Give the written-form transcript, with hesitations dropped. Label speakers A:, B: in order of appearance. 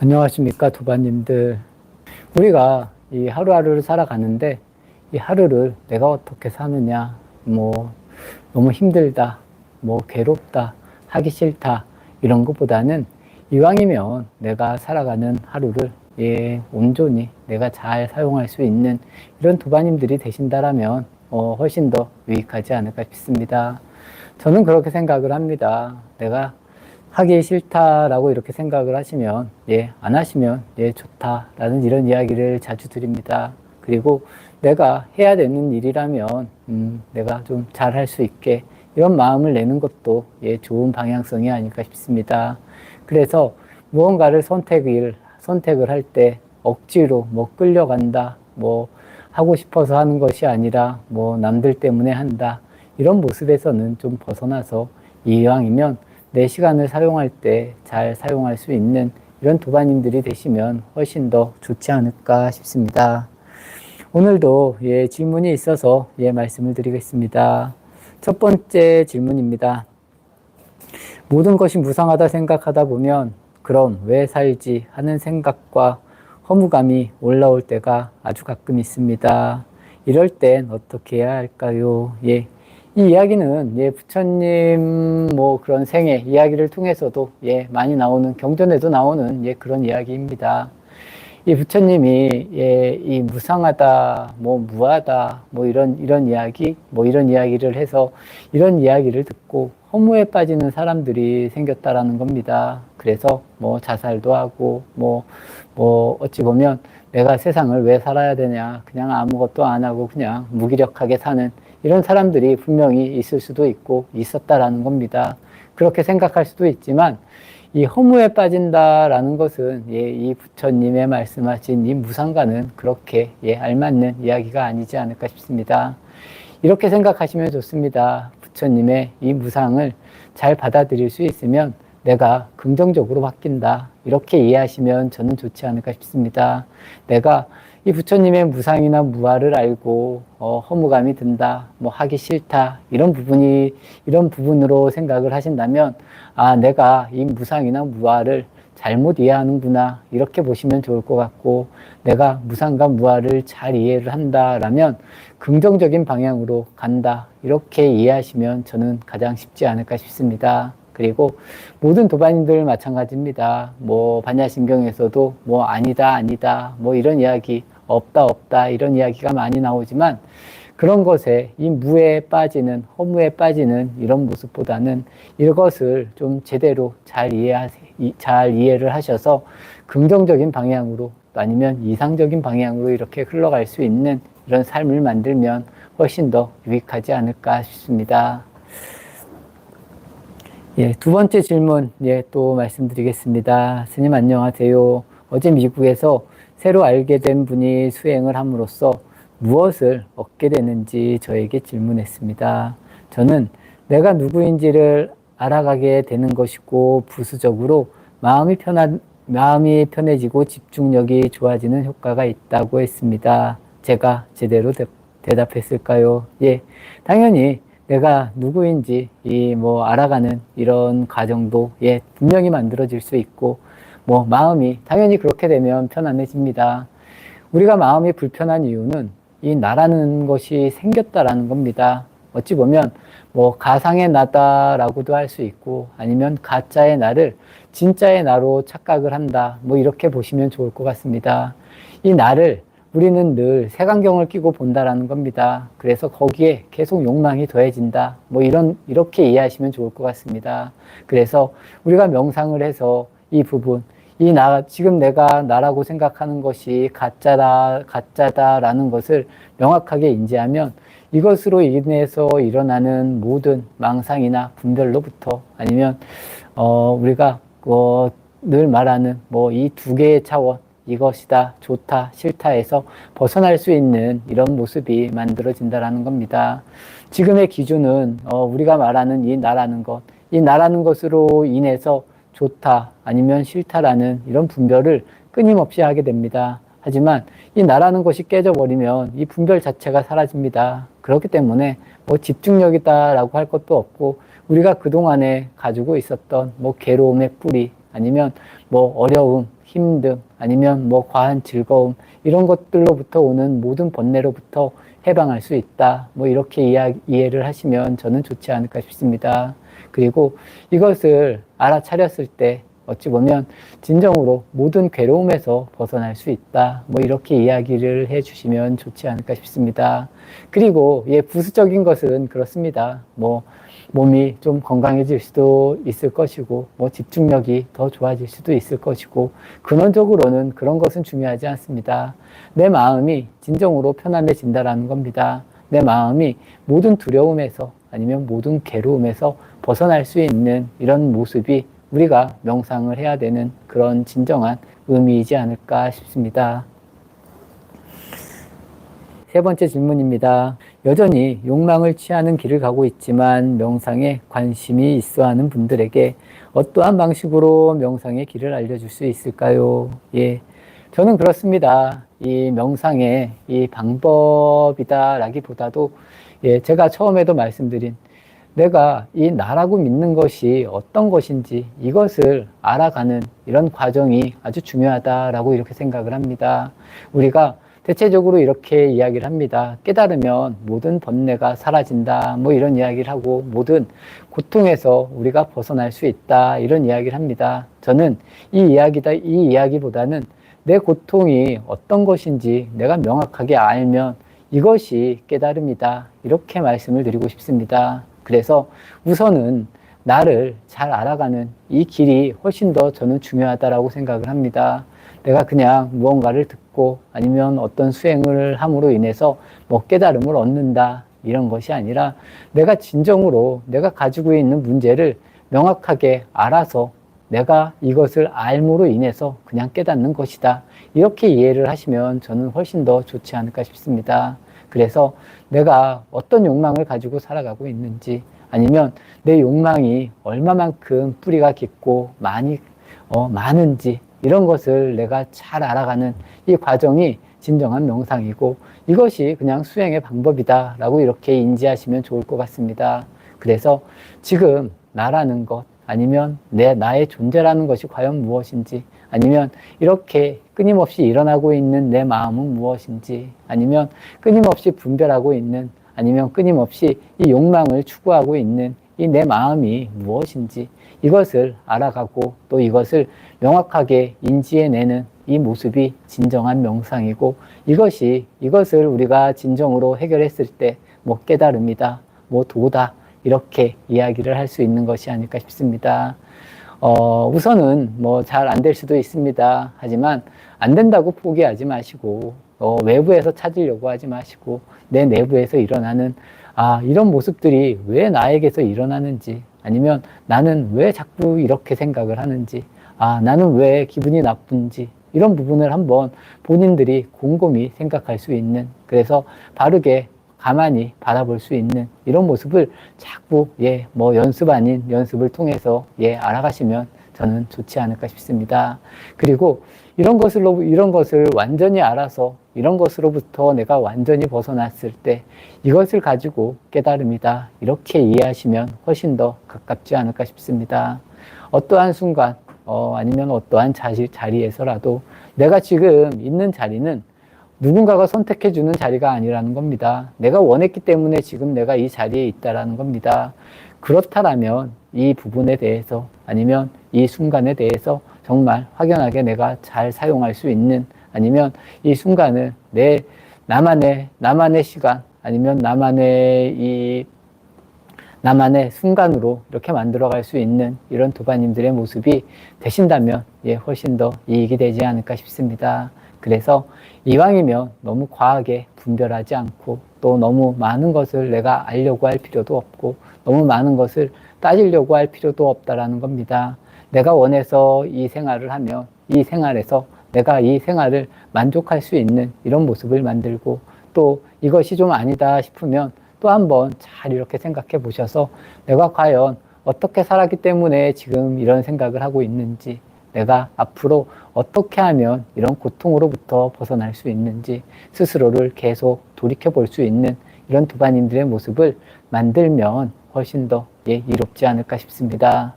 A: 안녕하십니까, 도반님들. 우리가 이 하루하루를 살아가는데, 이 하루를 내가 어떻게 사느냐, 너무 힘들다, 괴롭다, 하기 싫다, 이런 것보다는 이왕이면 내가 살아가는 하루를 온전히 내가 잘 사용할 수 있는 이런 도반님들이 되신다라면, 훨씬 더 유익하지 않을까 싶습니다. 저는 그렇게 생각을 합니다. 내가 하기 싫다라고 이렇게 생각을 하시면, 안 하시면, 좋다라는 이런 이야기를 자주 드립니다. 그리고 내가 해야 되는 일이라면, 내가 좀 잘할 수 있게 이런 마음을 내는 것도, 좋은 방향성이 아닐까 싶습니다. 그래서 무언가를 선택을 할 때 억지로 끌려간다, 하고 싶어서 하는 것이 아니라, 남들 때문에 한다. 이런 모습에서는 좀 벗어나서 이왕이면 내 시간을 사용할 때 잘 사용할 수 있는 이런 도반님들이 되시면 훨씬 더 좋지 않을까 싶습니다. 오늘도 질문이 있어서 말씀을 드리겠습니다. 첫 번째 질문입니다. 모든 것이 무상하다 생각하다 보면 그럼 왜 살지 하는 생각과 허무감이 올라올 때가 아주 가끔 있습니다. 이럴 땐 어떻게 해야 할까요? 이 이야기는 부처님 그런 생애 이야기를 통해서도 많이 나오는, 경전에도 나오는 그런 이야기입니다. 이 부처님이 이 무상하다, 무하다, 이런 이야기, 이런 이야기를 해서 이런 이야기를 듣고 허무에 빠지는 사람들이 생겼다라는 겁니다. 그래서 자살도 하고 어찌 보면 내가 세상을 왜 살아야 되냐, 그냥 아무것도 안 하고 그냥 무기력하게 사는 이런 사람들이 분명히 있을 수도 있고 있었다라는 겁니다. 그렇게 생각할 수도 있지만 이 허무에 빠진다라는 것은 이 부처님의 말씀하신 이 무상과는 그렇게 알맞는 이야기가 아니지 않을까 싶습니다. 이렇게 생각하시면 좋습니다. 부처님의 이 무상을 잘 받아들일 수 있으면 내가 긍정적으로 바뀐다, 이렇게 이해하시면 저는 좋지 않을까 싶습니다. 내가 이 부처님의 무상이나 무아를 알고 허무감이 든다, 하기 싫다, 이런 부분으로 생각을 하신다면, 내가 이 무상이나 무아를 잘못 이해하는구나, 이렇게 보시면 좋을 것 같고, 내가 무상과 무아를 잘 이해를 한다라면 긍정적인 방향으로 간다, 이렇게 이해하시면 저는 가장 쉽지 않을까 싶습니다. 그리고 모든 도반님들 마찬가지입니다. 반야심경에서도 아니다 이런 이야기, 없다 이런 이야기가 많이 나오지만, 그런 것에 이 무에 빠지는, 허무에 빠지는 이런 모습보다는 이것을 좀 제대로 잘 이해를 하셔서 긍정적인 방향으로, 아니면 이상적인 방향으로 이렇게 흘러갈 수 있는 이런 삶을 만들면 훨씬 더 유익하지 않을까 싶습니다. 두 번째 질문, 또 말씀드리겠습니다. 스님 안녕하세요. 어제 미국에서 새로 알게 된 분이 수행을 함으로써 무엇을 얻게 되는지 저에게 질문했습니다. 저는 내가 누구인지를 알아가게 되는 것이고, 부수적으로 마음이 편해지고 집중력이 좋아지는 효과가 있다고 했습니다. 제가 제대로 대답했을까요? 당연히 내가 누구인지 알아가는 이런 과정도 분명히 만들어질 수 있고, 마음이 당연히 그렇게 되면 편안해집니다. 우리가 마음이 불편한 이유는 이 나라는 것이 생겼다라는 겁니다. 어찌 보면 가상의 나다라고도 할 수 있고, 아니면 가짜의 나를 진짜의 나로 착각을 한다, 이렇게 보시면 좋을 것 같습니다. 이 나를 우리는 늘 색안경을 끼고 본다라는 겁니다. 그래서 거기에 계속 욕망이 더해진다, 이렇게 이해하시면 좋을 것 같습니다. 그래서 우리가 명상을 해서 이 부분, 지금 내가 나라고 생각하는 것이 가짜다라는 것을 명확하게 인지하면, 이것으로 인해서 일어나는 모든 망상이나 분별로부터, 아니면 우리가 늘 말하는 이 두 개의 차원, 이것이다, 좋다, 싫다에서 벗어날 수 있는 이런 모습이 만들어진다라는 겁니다. 지금의 기준은 우리가 말하는 이 나라는 것으로 인해서 좋다, 아니면 싫다라는 이런 분별을 끊임없이 하게 됩니다. 하지만 이 나라는 것이 깨져버리면 이 분별 자체가 사라집니다. 그렇기 때문에 집중력이다라고 할 것도 없고, 우리가 그동안에 가지고 있었던 괴로움의 뿌리, 아니면 뭐 어려움, 힘듦, 아니면 뭐 과한 즐거움, 이런 것들로부터 오는 모든 번뇌로부터 해방할 수 있다. 뭐 이렇게 이해를 하시면 저는 좋지 않을까 싶습니다. 그리고 이것을 알아차렸을 때 어찌 보면 진정으로 모든 괴로움에서 벗어날 수 있다. 뭐 이렇게 이야기를 해 주시면 좋지 않을까 싶습니다. 그리고 부수적인 것은 그렇습니다. 뭐 몸이 좀 건강해질 수도 있을 것이고, 뭐 집중력이 더 좋아질 수도 있을 것이고, 근원적으로는 그런 것은 중요하지 않습니다. 내 마음이 진정으로 편안해진다라는 겁니다. 내 마음이 모든 두려움에서 아니면 모든 괴로움에서 벗어날 수 있는 이런 모습이 우리가 명상을 해야 되는 그런 진정한 의미이지 않을까 싶습니다. 세 번째 질문입니다. 여전히 욕망을 취하는 길을 가고 있지만 명상에 관심이 있어 하는 분들에게 어떠한 방식으로 명상의 길을 알려줄 수 있을까요? 저는 그렇습니다. 이 명상의 이 방법이다라기보다도 제가 처음에도 말씀드린 내가 이 나라고 믿는 것이 어떤 것인지 이것을 알아가는 이런 과정이 아주 중요하다라고 이렇게 생각을 합니다. 우리가 대체적으로 이렇게 이야기를 합니다. 깨달으면 모든 번뇌가 사라진다. 뭐 이런 이야기를 하고 모든 고통에서 우리가 벗어날 수 있다. 이런 이야기를 합니다. 저는 이 이야기보다는 내 고통이 어떤 것인지 내가 명확하게 알면 이것이 깨달음이다. 이렇게 말씀을 드리고 싶습니다. 그래서 우선은 나를 잘 알아가는 이 길이 훨씬 더 저는 중요하다라고 생각을 합니다. 내가 그냥 무언가를 듣고 아니면 어떤 수행을 함으로 인해서 뭐 깨달음을 얻는다 이런 것이 아니라 내가 진정으로 내가 가지고 있는 문제를 명확하게 알아서 내가 이것을 알므로 인해서 그냥 깨닫는 것이다. 이렇게 이해를 하시면 저는 훨씬 더 좋지 않을까 싶습니다. 그래서 내가 어떤 욕망을 가지고 살아가고 있는지 아니면 내 욕망이 얼마만큼 뿌리가 깊고 많은지 이런 것을 내가 잘 알아가는 이 과정이 진정한 명상이고 이것이 그냥 수행의 방법이다라고 이렇게 인지하시면 좋을 것 같습니다. 그래서 지금 나라는 것 아니면 나의 존재라는 것이 과연 무엇인지 아니면 이렇게 끊임없이 일어나고 있는 내 마음은 무엇인지 아니면 끊임없이 분별하고 있는 아니면 끊임없이 이 욕망을 추구하고 있는 이 내 마음이 무엇인지 이것을 알아가고 또 이것을 명확하게 인지해내는 이 모습이 진정한 명상이고 이것을 우리가 진정으로 해결했을 때 뭐 깨달음이다, 뭐 도다 이렇게 이야기를 할 수 있는 것이 아닐까 싶습니다. 우선은 뭐 잘 안 될 수도 있습니다. 하지만 안 된다고 포기하지 마시고 외부에서 찾으려고 하지 마시고 내 내부에서 일어나는 이런 모습들이 왜 나에게서 일어나는지 아니면 나는 왜 자꾸 이렇게 생각을 하는지 나는 왜 기분이 나쁜지 이런 부분을 한번 본인들이 곰곰이 생각할 수 있는 그래서 바르게 가만히 바라볼 수 있는 이런 모습을 자꾸 뭐 연습 아닌 연습을 통해서 알아가시면 저는 좋지 않을까 싶습니다. 그리고 이런 것을 완전히 알아서 이런 것으로부터 내가 완전히 벗어났을 때 이것을 가지고 깨달음이다 이렇게 이해하시면 훨씬 더 가깝지 않을까 싶습니다. 어떠한 순간 아니면 어떠한 자리에서라도 내가 지금 있는 자리는 누군가가 선택해주는 자리가 아니라는 겁니다. 내가 원했기 때문에 지금 내가 이 자리에 있다라는 겁니다. 그렇다라면 이 부분에 대해서 아니면 이 순간에 대해서 정말 확연하게 내가 잘 사용할 수 있는 아니면 이 순간을 나만의 시간 아니면 나만의 순간으로 이렇게 만들어갈 수 있는 이런 도바님들의 모습이 되신다면 훨씬 더 이익이 되지 않을까 싶습니다. 그래서 이왕이면 너무 과하게 분별하지 않고 또 너무 많은 것을 내가 알려고 할 필요도 없고 너무 많은 것을 따지려고 할 필요도 없다라는 겁니다. 내가 원해서 이 생활을 하면 이 생활에서 내가 이 생활을 만족할 수 있는 이런 모습을 만들고 또 이것이 좀 아니다 싶으면 또 한번 잘 이렇게 생각해 보셔서 내가 과연 어떻게 살았기 때문에 지금 이런 생각을 하고 있는지 내가 앞으로 어떻게 하면 이런 고통으로부터 벗어날 수 있는지 스스로를 계속 돌이켜 볼 수 있는 이런 도바님들의 모습을 만들면 훨씬 더 이롭지 않을까 싶습니다.